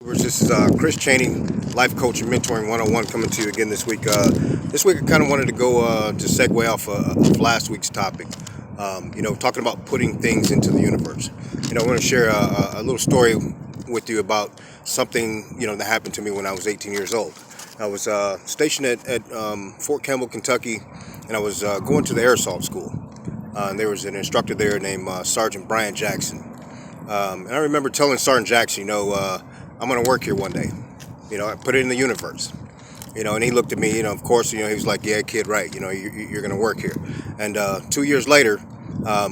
This is Chris Cheney, Life Coach and Mentoring 101 coming to you again this week. This week I kind of wanted to go to segue off of last week's topic, talking about putting things into the universe. I want to share a little story with you about something, that happened to me when I was 18 years old. I was stationed at Fort Campbell, Kentucky, and I was going to the Air Assault School. And there was an instructor there named Sergeant Brian Jackson. And I remember telling Sergeant Jackson, I'm going to work here one day. I put it in the universe. And he looked at me, of course, he was like, yeah, kid, right. You're going to work here. And 2 years later, I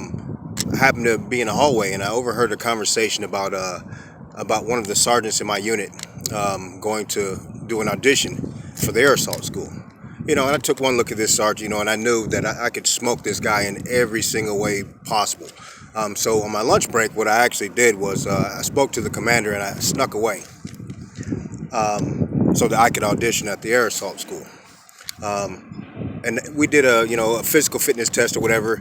happened to be in a hallway and I overheard a conversation about one of the sergeants in my unit going to do an audition for the Air Assault School. And I took one look at this sergeant, and I knew that I could smoke this guy in every single way possible. So on my lunch break, what I actually did was I spoke to the commander and I snuck away so that I could audition at the Air Assault School. And we did a physical fitness test or whatever.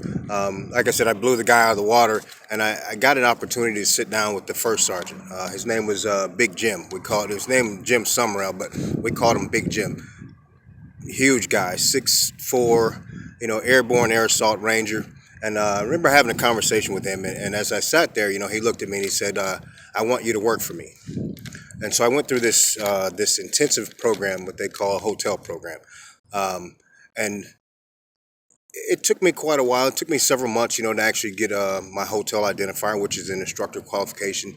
Like I said, I blew the guy out of the water, and I got an opportunity to sit down with the first sergeant. His name was Big Jim. His name was Jim Summerall, but we called him Big Jim. Huge guy, 6'4", airborne Air Assault Ranger. And I remember having a conversation with him, and as I sat there, he looked at me and he said, I want you to work for me. And so I went through this intensive program, what they call a hotel program. And it took me quite a while. It took me several months, to actually get my hotel identifier, which is an instructor qualification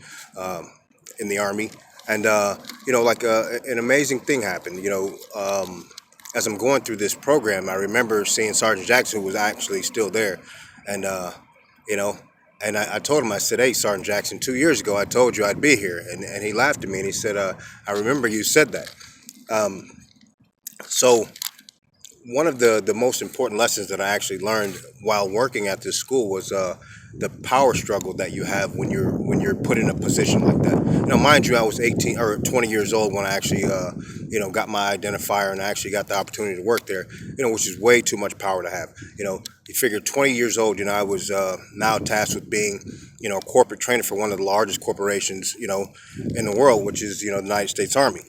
in the Army. And, an amazing thing happened, as I'm going through this program. I remember seeing Sergeant Jackson, who was actually still there. And, and I told him, I said, hey, Sergeant Jackson, 2 years ago, I told you I'd be here. And he laughed at me and he said, I remember you said that. So one of the most important lessons that I actually learned while working at this school was the power struggle that you have when you're put in a position like that. Mind you, I was 18 or 20 years old when I actually got my identifier and I actually got the opportunity to work there, which is way too much power to have. You figure 20 years old, I was now tasked with being, a corporate trainer for one of the largest corporations, in the world, which is, the United States Army.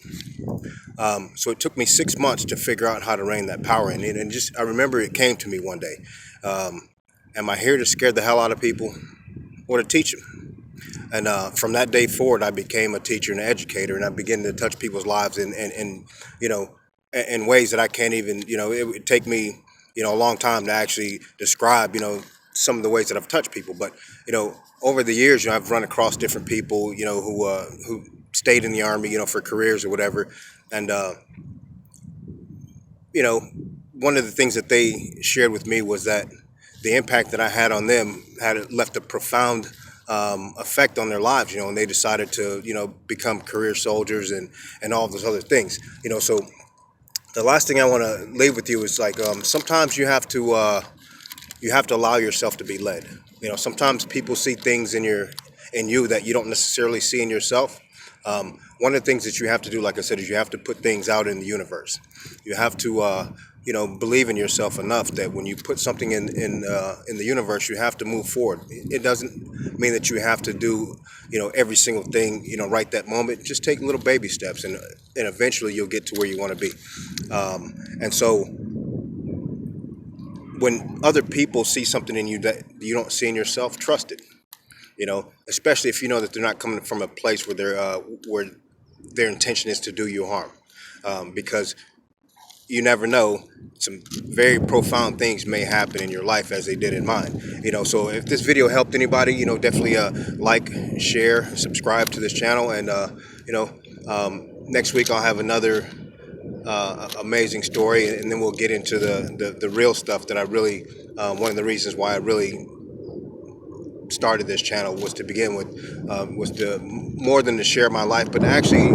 So it took me 6 months to figure out how to rein that power in. And I remember it came to me one day. Am I here to scare the hell out of people or to teach them? And from that day forward, I became a teacher and an educator, and I began to touch people's lives in ways that I can't even, it would take me, a long time to actually describe, some of the ways that I've touched people. But, over the years, I've run across different people, who stayed in the Army, for careers or whatever. And, one of the things that they shared with me was that the impact that I had on them had left a profound effect on their lives, and they decided to, become career soldiers and all those other things, so the last thing I want to leave with you is like, sometimes you have to allow yourself to be led. Sometimes people see things in you that you don't necessarily see in yourself. One of the things that you have to do, like I said, is you have to put things out in the universe. You have to, believe in yourself enough that when you put something in the universe, you have to move forward. It doesn't mean that you have to do, every single thing, right that moment. Just take little baby steps, and eventually you'll get to where you want to be. And so when other people see something in you that you don't see in yourself, trust it. Especially if you know that they're not coming from a place where their intention is to do you harm, because you never know, some very profound things may happen in your life as they did in mine. So if this video helped anybody, definitely like, share, subscribe to this channel, and next week I'll have another amazing story, and then we'll get into the real stuff that I really, one of the reasons why I really started this channel was to begin with, was to more than to share my life, but to actually,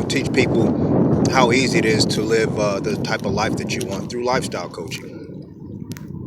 teach people how easy it is to live the type of life that you want through lifestyle coaching.